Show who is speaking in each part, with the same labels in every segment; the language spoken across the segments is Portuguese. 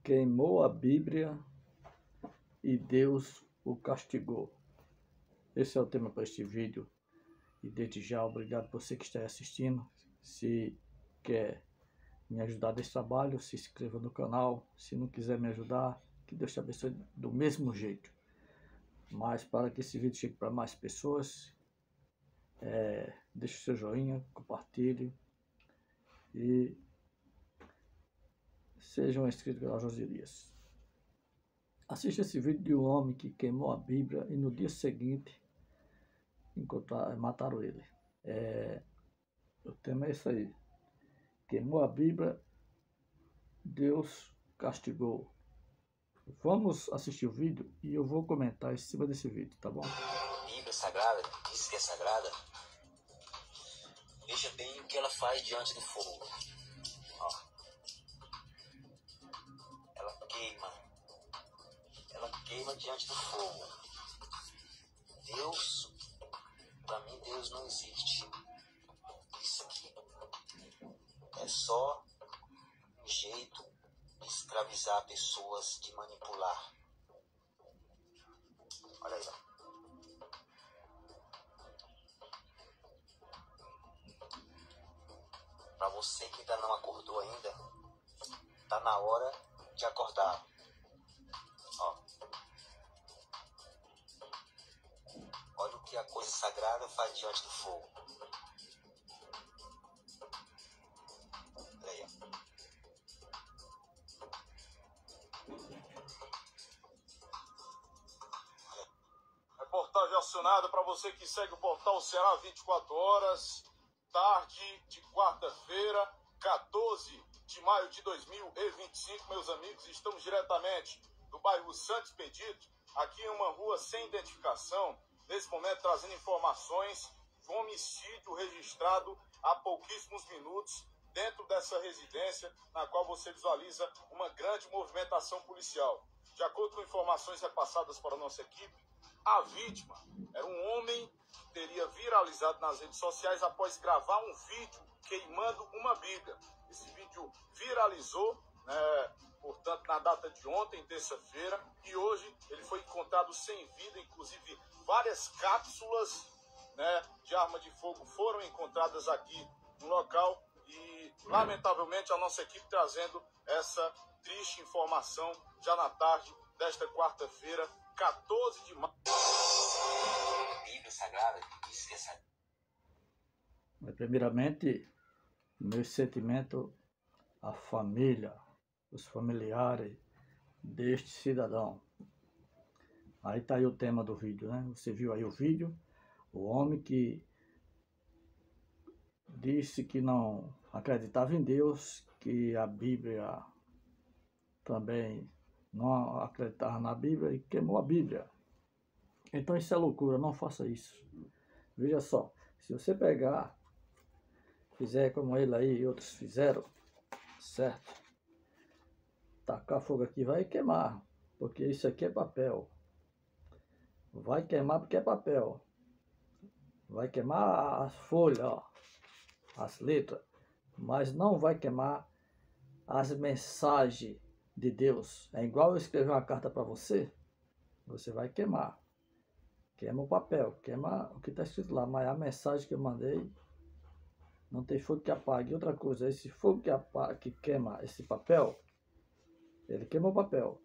Speaker 1: queimou a Bíblia e Deus o castigou. Esse é o tema para este vídeo. E desde já, obrigado por você que está assistindo. Se quer me ajudar nesse trabalho, se inscreva no canal. Se não quiser me ajudar, que Deus te abençoe do mesmo jeito. Mas para que esse vídeo chegue para mais pessoas, deixe o seu joinha, compartilhe e sejam inscritos no canal Joselias. Assista esse vídeo de um homem que queimou a Bíblia e no dia seguinte mataram ele. O tema é isso aí. Queimou a Bíblia, Deus castigou. Vamos assistir o vídeo e eu vou comentar em cima desse vídeo, tá bom?
Speaker 2: A Bíblia Sagrada, diz que é sagrada. Veja bem o que ela faz diante do fogo. Ó. Ela queima diante do fogo. Deus, para mim Deus não existe. Isso aqui é só um jeito de escravizar pessoas, de manipular. Olha aí, ó. Para você que ainda não acordou ainda, tá na hora de acordar. Ó. Olha o que a coisa sagrada faz diante do fogo. Olha aí, ó.
Speaker 3: Reportagem acionada para você que segue o portal Ceará 24 horas, tarde de quarta-feira, 14 de maio de 2025, meus amigos. Estamos diretamente do bairro Santo Expedito, aqui em uma rua sem identificação, nesse momento trazendo informações de um homicídio registrado há pouquíssimos minutos dentro dessa residência, na qual você visualiza uma grande movimentação policial. De acordo com informações repassadas para a nossa equipe, a vítima era um homem que teria viralizado nas redes sociais após gravar um vídeo queimando uma Bíblia. Esse vídeo viralizou, portanto, na data de ontem, terça-feira, e hoje ele foi encontrado sem vida. Inclusive, várias cápsulas, de arma de fogo foram encontradas aqui no local e, lamentavelmente, a nossa equipe trazendo essa triste informação já na tarde desta quarta-feira, 14 de maio.
Speaker 2: A Bíblia Sagrada diz que é sagrada.
Speaker 1: Primeiramente, meu sentimento à família, os familiares deste cidadão. Aí tá aí o tema do vídeo, né? Você viu aí o vídeo, o homem que disse que não acreditava em Deus, que a Bíblia também não acreditava na Bíblia e queimou a Bíblia. Então isso é loucura, não faça isso. Veja só, se você pegar, fizer como ele aí e outros fizeram, certo? Tacar fogo aqui vai queimar, porque isso aqui é papel. Vai queimar porque é papel. Vai queimar as folhas, ó, as letras, mas não vai queimar as mensagens de Deus. É igual eu escrever uma carta para você, você vai queimar. Queima o papel, queima o que está escrito lá, mas a mensagem que eu mandei não tem fogo que apague. Outra coisa, esse fogo que queima esse papel, ele queima o papel.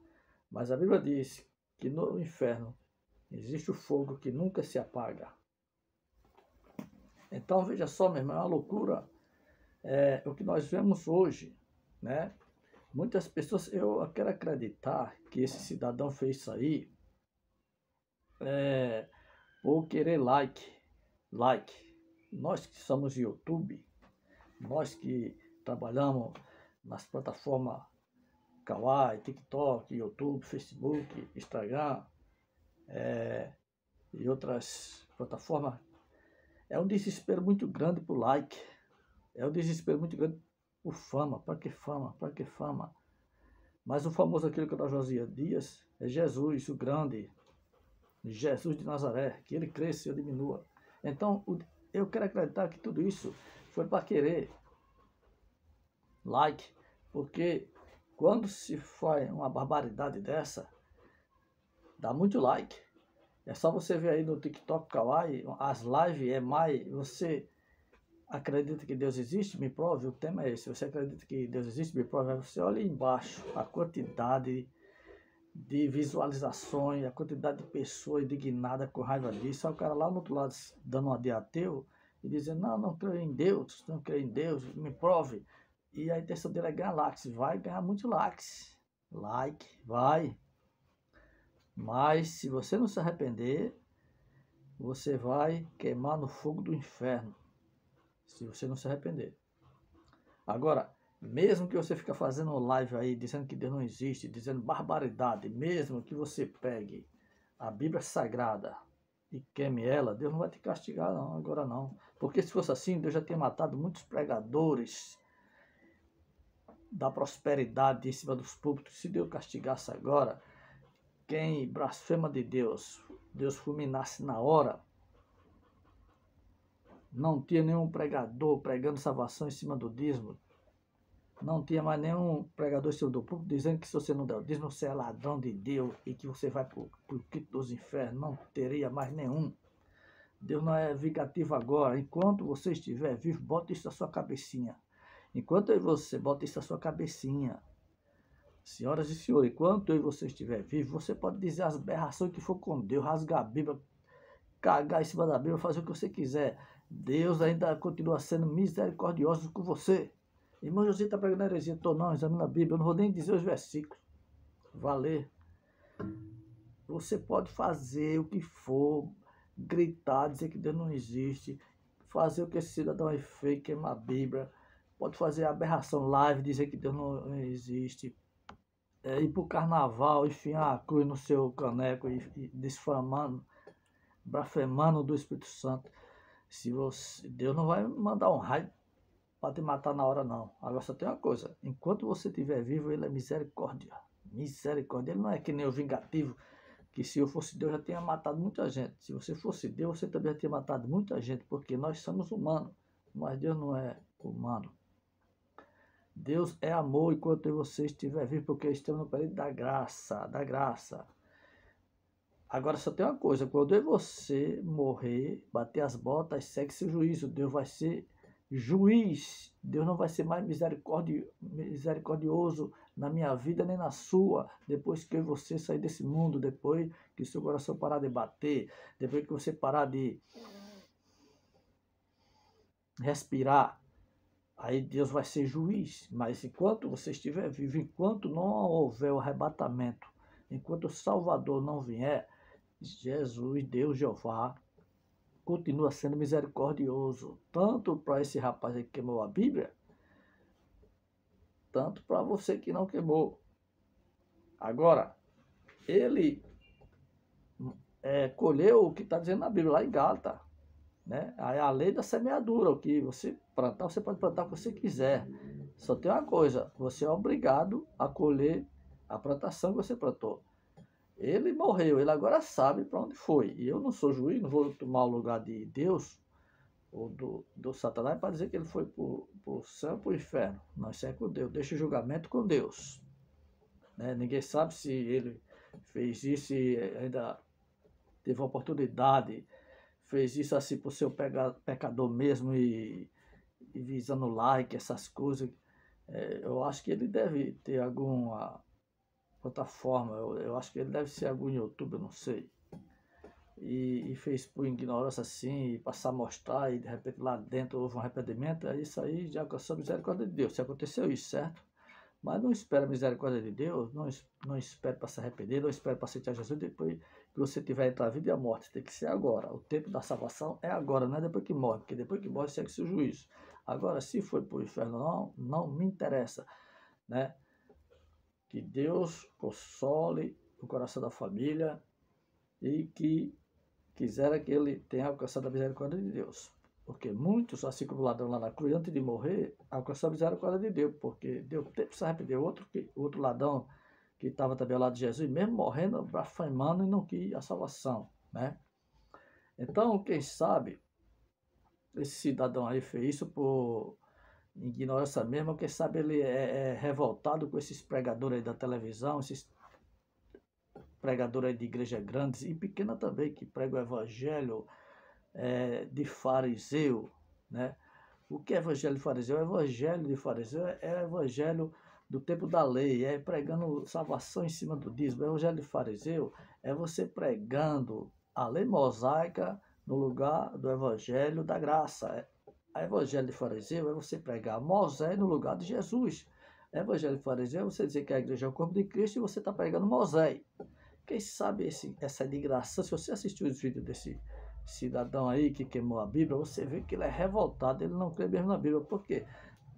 Speaker 1: Mas a Bíblia diz que no inferno existe o fogo que nunca se apaga. Então veja só, meu irmão, é uma loucura o que nós vemos hoje, né? Muitas pessoas, eu quero acreditar que esse cidadão fez isso aí por querer like. Nós que somos YouTube, nós que trabalhamos nas plataformas Kawaii, TikTok, YouTube, Facebook, Instagram e outras plataformas, é um desespero muito grande por like, é um desespero muito grande por fama. Para que fama? Para que fama? Mas o famoso aquele que da Josias Dias é Jesus, o grande, Jesus de Nazaré, que ele cresça e eu diminua. Então, eu quero acreditar que tudo isso foi para querer like, porque quando se faz uma barbaridade dessa, dá muito like. É só você ver aí no TikTok, Kawaii, as lives é mais... Você acredita que Deus existe? Me prove, o tema é esse. Você acredita que Deus existe? Me prove. Aí você olha embaixo a quantidade de visualizações, a quantidade de pessoas indignadas com raiva disso. Aí o cara lá no outro lado dando uma de ateu e dizendo, não creio em Deus, não creio em Deus, me prove. E a intenção dele é ganhar likes. Vai ganhar muitos likes. Like, vai. Mas se você não se arrepender, você vai queimar no fogo do inferno. Se você não se arrepender. Agora, mesmo que você fique fazendo live aí, dizendo que Deus não existe, dizendo barbaridade, mesmo que você pegue a Bíblia Sagrada e queime ela, Deus não vai te castigar não, agora não. Porque se fosse assim, Deus já tinha matado muitos pregadores da prosperidade em cima dos púlpitos. Se Deus castigasse agora, quem blasfema de Deus, Deus fulminasse na hora, não tinha nenhum pregador pregando salvação em cima do dízimo. Não tinha mais nenhum pregador em cima do púlpito dizendo que se você não der o dízimo, você é ladrão de Deus e que você vai para o quinto dos infernos. Não teria mais nenhum. Deus não é vingativo agora. Enquanto você estiver vivo, bota isso na sua cabecinha. Enquanto eu e você, bota isso na sua cabecinha. Senhoras e senhores, enquanto eu e você estiver vivo, você pode dizer as aberrações que for com Deus, rasgar a Bíblia, cagar em cima da Bíblia, fazer o que você quiser. Deus ainda continua sendo misericordioso com você. Irmão José está pregando heresia. Estou não, examina a Bíblia. Eu não vou nem dizer os versículos. Valer. Você pode fazer o que for, gritar, dizer que Deus não existe, fazer o que esse cidadão é feio, queimar a Bíblia, pode fazer aberração live, dizer que Deus não existe, ir para o carnaval, enfiar a cruz no seu caneco e desfamando, blasfemando do Espírito Santo. Se você, Deus não vai mandar um raio para te matar na hora não. Agora só tem uma coisa, enquanto você estiver vivo, ele é misericórdia. Misericórdia, ele não é que nem o vingativo, que se eu fosse Deus já tinha matado muita gente. Se você fosse Deus, você também já tinha matado muita gente, porque nós somos humanos, mas Deus não é humano. Deus é amor enquanto você estiver vivo, porque estamos no período da graça, da graça. Agora só tem uma coisa, quando eu e você morrer, bater as botas, segue-se o juízo. Deus vai ser juiz. Deus não vai ser mais misericordioso na minha vida nem na sua, depois que eu e você sair desse mundo, depois que o seu coração parar de bater, depois que você parar de respirar. Aí Deus vai ser juiz. Mas enquanto você estiver vivo, enquanto não houver o arrebatamento, enquanto o Salvador não vier, Jesus, Deus, Jeová, continua sendo misericordioso, tanto para esse rapaz que queimou a Bíblia, tanto para você que não queimou. Agora, ele colheu o que está dizendo na Bíblia, lá em Gálatas, né? Aí a lei da semeadura, o que você plantar, você pode plantar o que você quiser. Só tem uma coisa, você é obrigado a colher a plantação que você plantou. Ele morreu, ele agora sabe para onde foi. E eu não sou juiz, não vou tomar o lugar de Deus ou do Satanás para dizer que ele foi para o céu, para o inferno. Não, isso é com Deus. Deixa o julgamento com Deus. Né? Ninguém sabe se ele fez isso e ainda teve a oportunidade, fez isso assim por ser pecador mesmo e visando like, essas coisas. Eu acho que ele deve ter alguma plataforma, eu acho que ele deve ser algum YouTube, eu não sei. E fez por ignorância assim, passar a mostrar, e de repente lá dentro houve um arrependimento, isso aí já alcançou a misericórdia de Deus. Se aconteceu isso, certo? Mas não espere a misericórdia de Deus, não espere para se arrepender, não espere para aceitar Jesus depois que você tiver entre a vida e a morte. Tem que ser agora. O tempo da salvação é agora, não é depois que morre, porque depois que morre segue-se o juízo. Agora, se foi para o inferno, não me interessa, né? Que Deus console o coração da família e que quisera que ele tenha alcançado a misericórdia de Deus. Porque muitos, assim como o ladrão lá na cruz, antes de morrer, alcançou a misericórdia de Deus, porque deu tempo de se arrepender. Outro ladrão que estava também ao lado de Jesus, mesmo morrendo, blasfemando e não quis a salvação, né? Então, quem sabe, esse cidadão aí fez isso ignorância mesmo, quem sabe ele é revoltado com esses pregadores aí da televisão, esses pregadores aí de igreja grandes e pequena também, que pregam o evangelho de fariseu, né? O que é evangelho de fariseu? O evangelho de fariseu é o evangelho do tempo da lei, é pregando salvação em cima do dízimo. O evangelho de fariseu é você pregando a lei mosaica no lugar do evangelho da graça. O evangelho de fariseu é você pregar Moisés no lugar de Jesus. O evangelho de fariseu é você dizer que a igreja é o corpo de Cristo e você está pregando Moisés. Quem sabe essa indignação, se você assistiu os vídeos desse cidadão aí que queimou a Bíblia, você vê que ele é revoltado, ele não crê mesmo na Bíblia. Por quê?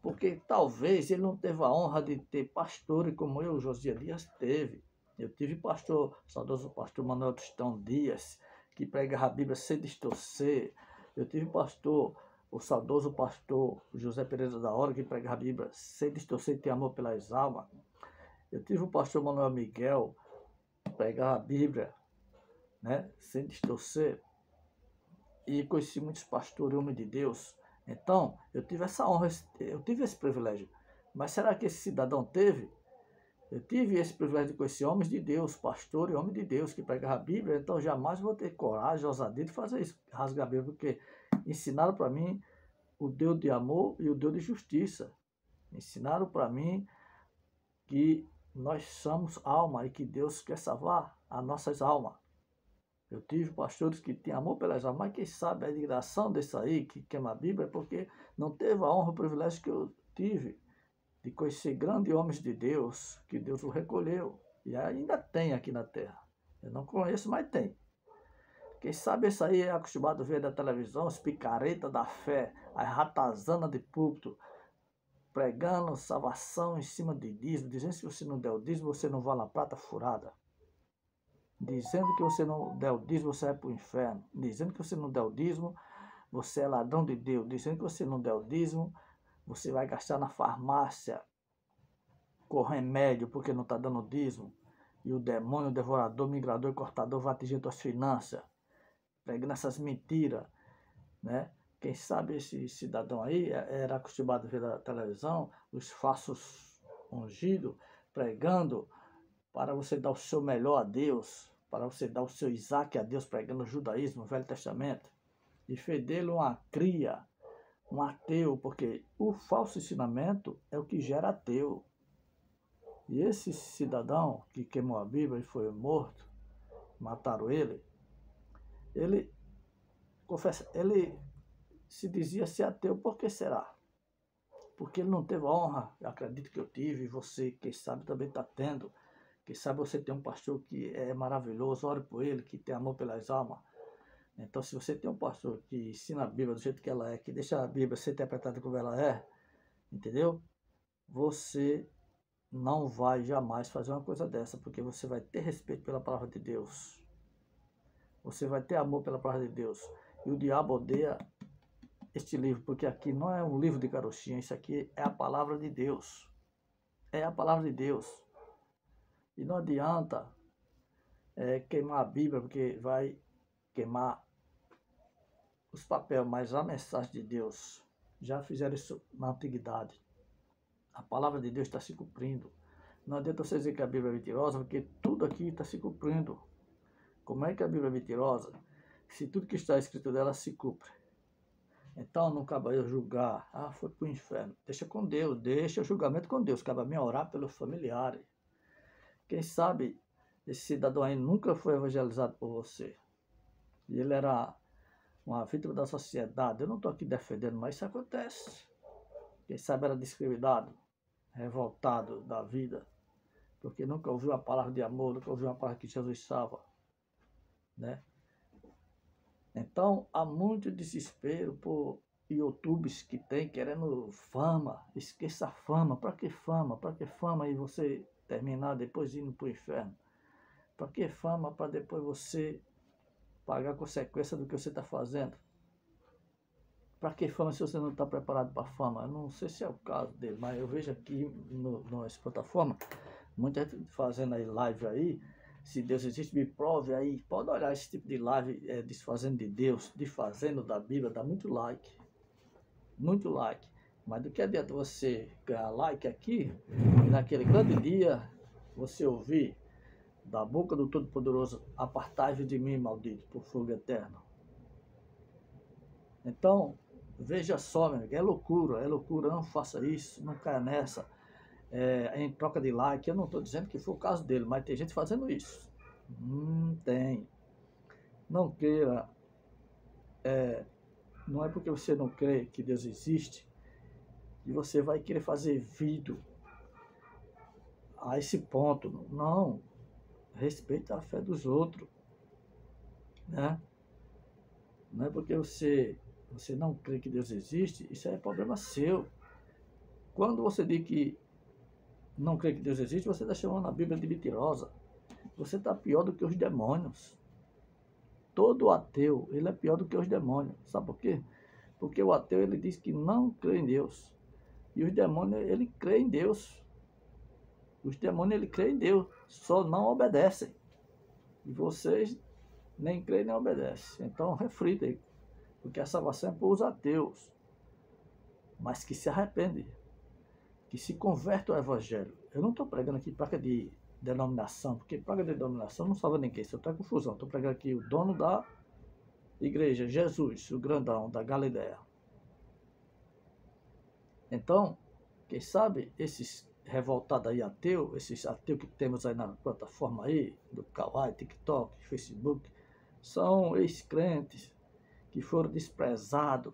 Speaker 1: Porque talvez ele não teve a honra de ter pastores como eu, Josias Dias, teve. Eu tive saudoso pastor Manuel Tostão Dias, que pregava a Bíblia sem distorcer. Eu tive o saudoso pastor José Pereira da Hora, que pregava a Bíblia sem distorcer e ter amor pelas almas. Eu tive o pastor Manuel Miguel, que pregava a Bíblia, né, sem distorcer. E conheci muitos pastores, homens de Deus. Então, eu tive essa honra, eu tive esse privilégio. Mas será que esse cidadão teve? Eu tive esse privilégio de conhecer homens de Deus, pastores e homens de Deus que pregavam a Bíblia, então jamais vou ter coragem, ousadia de fazer isso, rasgar a Bíblia, porque ensinaram para mim o Deus de amor e o Deus de justiça. Ensinaram para mim que nós somos alma e que Deus quer salvar as nossas almas. Eu tive pastores que tinham amor pelas almas, mas quem sabe a indignação desse aí, que queima a Bíblia, é porque não teve a honra e o privilégio que eu tive de conhecer grandes homens de Deus, que Deus o recolheu. E ainda tem aqui na terra. Eu não conheço, mas tem. Quem sabe esse aí é acostumado a ver da televisão, os picaretas da fé, as ratazanas de púlpito, pregando salvação em cima de dízimo, dizendo que se você não der o dízimo, você não vale a prata furada. Dizendo que você não der o dízimo, você vai para o inferno. Dizendo que você não der o dízimo, você é ladrão de Deus. Dizendo que você não der o dízimo, você vai gastar na farmácia com remédio porque não está dando dízimo. E o demônio, o devorador, o migrador e cortador vai atingir suas finanças. Pregando essas mentiras, né? Quem sabe esse cidadão aí era acostumado a ver na televisão os falsos ungidos pregando para você dar o seu melhor a Deus, para você dar o seu Isaac a Deus, pregando o judaísmo, o Velho Testamento, e fez dele uma cria, um ateu, porque o falso ensinamento é o que gera ateu. E esse cidadão que queimou a Bíblia e foi morto, mataram ele se dizia ser ateu. Por que será? Porque ele não teve a honra, eu acredito que eu tive, e você, quem sabe, também está tendo. Quem sabe você tem um pastor que é maravilhoso, ore por ele, que tem amor pelas almas. Então, se você tem um pastor que ensina a Bíblia do jeito que ela é, que deixa a Bíblia ser interpretada como ela é, entendeu? Você não vai jamais fazer uma coisa dessa, porque você vai ter respeito pela palavra de Deus. Você vai ter amor pela palavra de Deus. E o diabo odeia este livro, porque aqui não é um livro de carochinha, isso aqui é a palavra de Deus. É a palavra de Deus. E não adianta queimar a Bíblia, porque vai queimar os papéis, mas a mensagem de Deus, já fizeram isso na antiguidade. A palavra de Deus está se cumprindo. Não adianta você dizer que a Bíblia é mentirosa, porque tudo aqui está se cumprindo. Como é que a Bíblia é mentirosa? Se tudo que está escrito dela se cumpre. Então não cabe eu julgar, foi para o inferno. Deixa com Deus, deixa o julgamento com Deus. Cabe a mim orar pelos familiares. Quem sabe esse cidadão aí nunca foi evangelizado por você. E ele era uma vítima da sociedade. Eu não estou aqui defendendo, mas isso acontece. Quem sabe era discriminado, revoltado da vida, porque nunca ouviu a palavra de amor, nunca ouviu a palavra que Jesus salva, né? Então, há muito desespero por YouTubes que tem querendo fama. Esqueça a fama. Para que fama? Para que fama e você terminar depois indo para o inferno? Para que fama? Para depois você pagar a consequência do que você está fazendo? Para que fama se você não está preparado para a fama? Eu não sei se é o caso dele, mas eu vejo aqui nas plataformas, muita gente fazendo aí live aí. Se Deus existe, me prove aí. Pode olhar esse tipo de live, desfazendo de Deus, desfazendo da Bíblia, dá muito like. Muito like. Mas do que adianta você ganhar like aqui, e naquele grande dia, você ouvir da boca do Todo-Poderoso: apartai-vos de mim, maldito, por fogo eterno. Então, veja só, meu amigo, é loucura, não faça isso, não caia nessa, em troca de like. Eu não estou dizendo que foi o caso dele, mas tem gente fazendo isso. Tem. Não queira, não é porque você não crê que Deus existe, que você vai querer fazer vídeo a esse ponto. Não, respeita a fé dos outros, né? Não é porque você não crê que Deus existe, isso é problema seu. Quando você diz que não crê que Deus existe, você está chamando a Bíblia de mentirosa. Você está pior do que os demônios. Todo ateu, ele é pior do que os demônios. Sabe por quê? Porque o ateu, ele diz que não crê em Deus. E os demônios, ele crê em Deus. Os demônios, ele crê em Deus, só não obedecem. E vocês nem creem nem obedecem. Então, reflita aí. Porque a salvação é para os ateus. Mas que se arrependem. Que se convertem ao Evangelho. Eu não estou pregando aqui placa de denominação, porque placa de denominação não salva ninguém, isso traz confusão. Estou pregando aqui o dono da igreja, Jesus, o grandão da Galileia. Então, quem sabe esses revoltados aí ateus, esses ateus que temos aí na plataforma aí, do Kawaii, TikTok, Facebook, são ex-crentes que foram desprezados.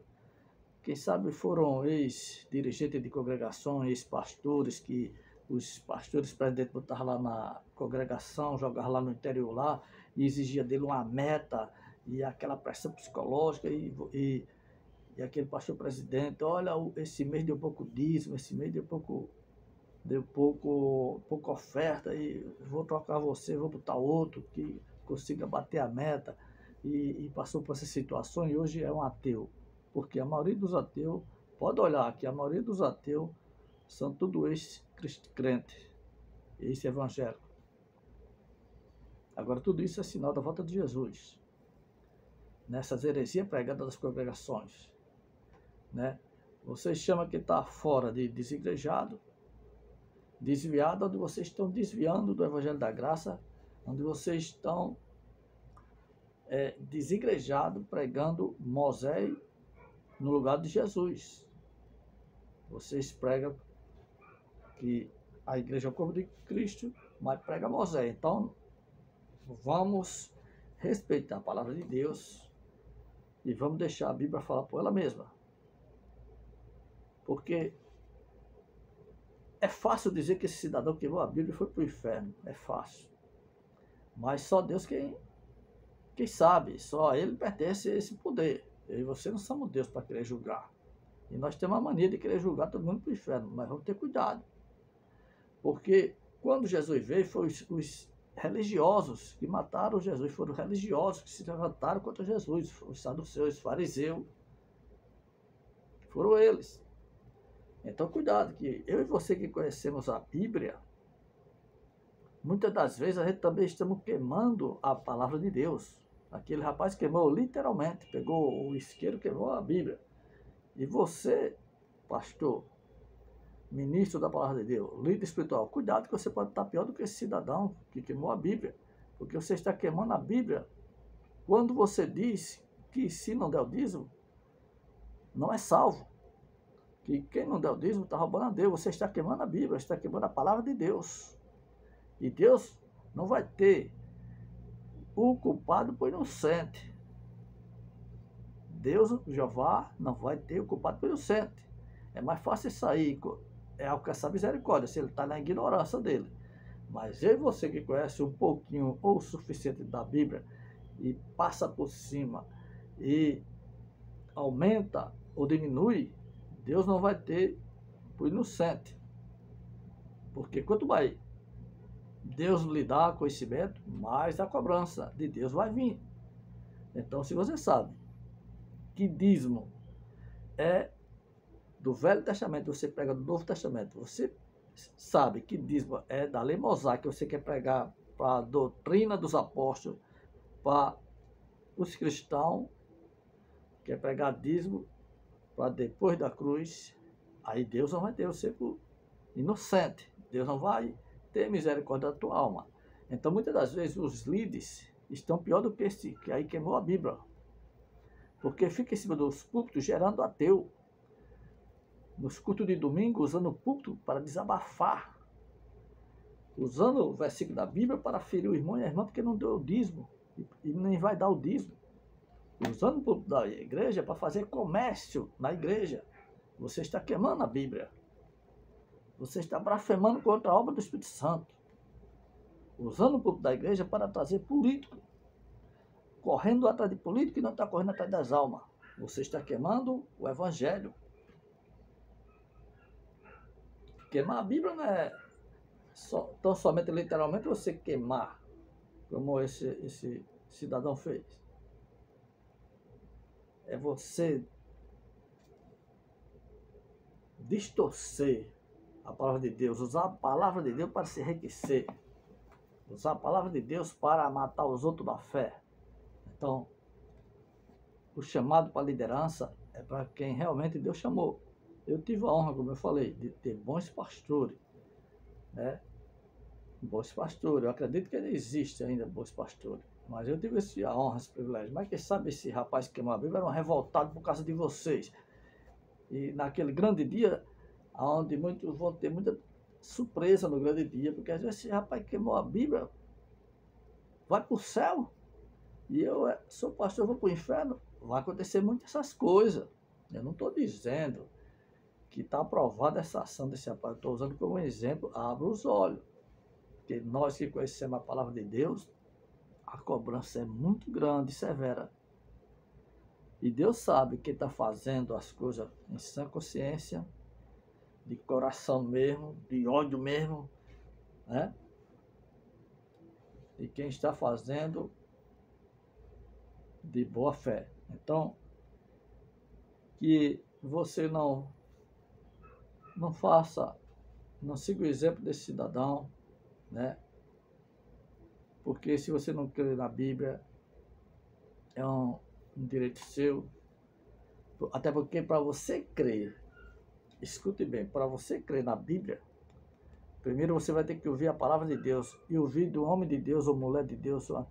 Speaker 1: Quem sabe foram ex-dirigentes de congregações, ex-pastores, que os pastores presidentes botavam lá na congregação, jogavam lá no interior lá, e exigia dele uma meta, e aquela pressão psicológica, e aquele pastor presidente: olha, esse mês deu pouco dízimo, esse mês deu pouca oferta, e vou trocar você, vou botar outro que consiga bater a meta, e passou por essa situação, e hoje é um ateu. Porque a maioria dos ateus, pode olhar aqui, a maioria dos ateus são tudo ex-crentes, ex-evangélicos. Agora, tudo isso é sinal da volta de Jesus. Nessas heresias pregadas das congregações, né? Vocês chamam que está fora de desigrejado, desviado, onde vocês estão desviando do Evangelho da Graça, onde vocês estão desigrejados, pregando Moisés no lugar de Jesus. Vocês pregam que a igreja é o corpo de Cristo, mas prega Moisés. Então, vamos respeitar a palavra de Deus e vamos deixar a Bíblia falar por ela mesma. Porque é fácil dizer que esse cidadão queimou a Bíblia e foi para o inferno. É fácil. Mas só Deus quem sabe, só a Ele pertence esse poder. Eu e você não somos Deus para querer julgar. E nós temos a mania de querer julgar todo mundo para o inferno, mas vamos ter cuidado. Porque quando Jesus veio, foi os religiosos que mataram Jesus, foram os religiosos que se levantaram contra Jesus, os saduceus, os fariseus, foram eles. Então cuidado, que eu e você que conhecemos a Bíblia, muitas das vezes a gente também estamos queimando a palavra de Deus. Aquele rapaz queimou literalmente, pegou o isqueiro, queimou a Bíblia. E você, pastor, ministro da palavra de Deus, líder espiritual, cuidado que você pode estar pior do que esse cidadão que queimou a Bíblia. Porque você está queimando a Bíblia quando você diz que se não der o dízimo, não é salvo. Que quem não der o dízimo está roubando a Deus. Você está queimando a Bíblia, está queimando a palavra de Deus. E Deus não vai ter o culpado por inocente. Deus, Jeová, não vai ter o culpado por inocente. É mais fácil sair, alcançar misericórdia, se ele está na ignorância dele. Mas eu e você que conhece um pouquinho ou o suficiente da Bíblia e passa por cima e aumenta ou diminui, Deus não vai ter por inocente. Porque quanto mais Deus lhe dá conhecimento, mais a cobrança de Deus vai vir. Então, se você sabe que dízimo é do Velho Testamento, você prega do Novo Testamento, você sabe que dízimo é da lei mosaica, que você quer pregar para a doutrina dos apóstolos, para os cristãos, quer pregar dízimo para depois da cruz, Aí Deus não vai ter você por inocente. Deus não vai ter misericórdia da tua alma. Então, muitas das vezes, os líderes estão pior do que esse que aí queimou a Bíblia. Porque fica em cima dos púlpitos gerando ateu. Nos cultos de domingo, usando o púlpito para desabafar. Usando o versículo da Bíblia para ferir o irmão e a irmã porque não deu o dízimo. E nem vai dar o dízimo. Usando o púlpito da igreja para fazer comércio na igreja. Você está queimando a Bíblia. Você está blasfemando contra a obra do Espírito Santo. Usando o púlpito da igreja para trazer político. Correndo atrás de político e não está correndo atrás das almas. Você está queimando o evangelho. Queimar a Bíblia não é tão somente literalmente você queimar, como esse cidadão fez. É você distorcer a palavra de Deus, usar a palavra de Deus para se enriquecer, usar a palavra de Deus para matar os outros da fé. Então, o chamado para a liderança é para quem realmente Deus chamou. Eu tive a honra, como eu falei, de ter bons pastores, né? Bons pastores, eu acredito que ainda existe ainda bons pastores, mas eu tive a honra, esse privilégio. Mas quem sabe esse rapaz que queimou a Bíblia era um revoltado por causa de vocês. E naquele grande dia, onde muitos vão ter muita surpresa no grande dia, porque às vezes esse rapaz que queimou a Bíblia vai para o céu, e eu sou pastor, eu vou para o inferno, vai acontecer muitas essas coisas. Eu não estou dizendo que está aprovada essa ação desse rapaz, estou usando como exemplo, abra os olhos. Porque nós que conhecemos a palavra de Deus, a cobrança é muito grande e severa. E Deus sabe que está fazendo as coisas em sã consciência, de coração mesmo, de ódio mesmo, né? E quem está fazendo de boa fé. Então, que você não faça, não siga o exemplo desse cidadão, né? Porque se você não crê na Bíblia, é um direito seu. Até porque para você crer, escute bem, para você crer na Bíblia, primeiro você vai ter que ouvir a palavra de Deus e ouvir do homem de Deus ou mulher de Deus, uma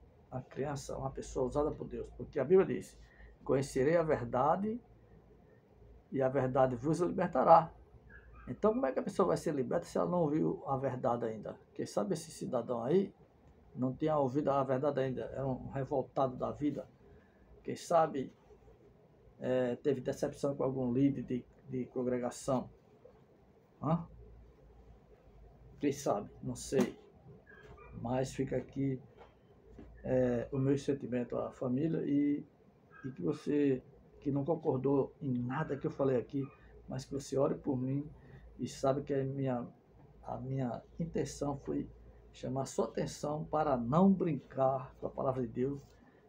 Speaker 1: criança, uma pessoa usada por Deus. Porque a Bíblia diz, conhecerei a verdade e a verdade vos libertará. Então como é que a pessoa vai ser liberta se ela não ouviu a verdade ainda? Quem sabe esse cidadão aí não tinha ouvido a verdade ainda, era um revoltado da vida. Quem sabe teve decepção com algum líder de congregação. Hã? Quem sabe? Não sei. Mas fica aqui o meu sentimento à família e que você que não concordou em nada que eu falei aqui, mas que você ore por mim e sabe que a minha intenção foi chamar sua atenção para não brincar com a palavra de Deus,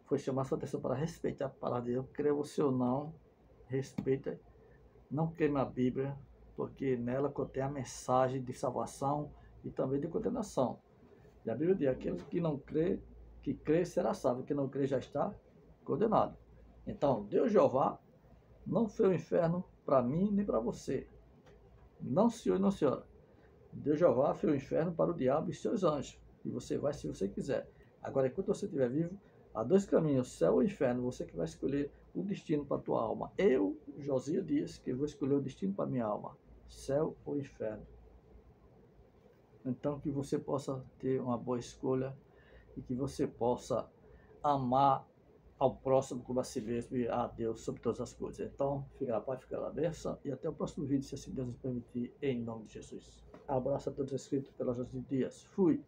Speaker 1: foi chamar sua atenção para respeitar a palavra de Deus, creia você ou não, respeita, não queime a Bíblia, porque nela contém a mensagem de salvação e também de condenação. E a Bíblia diz, aquele que não crê, que crê será salvo, que não crê já está condenado. Então, Deus Jeová não fez o inferno para mim nem para você. Não, senhor e não, senhora. Deus Jeová fez o inferno para o diabo e seus anjos. E você vai se você quiser. Agora, enquanto você estiver vivo, há dois caminhos, céu ou inferno. Você que vai escolher o destino para a tua alma. Eu, Josias Dias, que vou escolher o destino para a minha alma. Céu ou inferno. Então, que você possa ter uma boa escolha e que você possa amar ao próximo como a si mesmo e a Deus sobre todas as coisas. Então, fica na paz, fica na bênção e até o próximo vídeo, se assim Deus nos permitir, em nome de Jesus. Abraço a todos inscritos pela Josias Dias. Fui!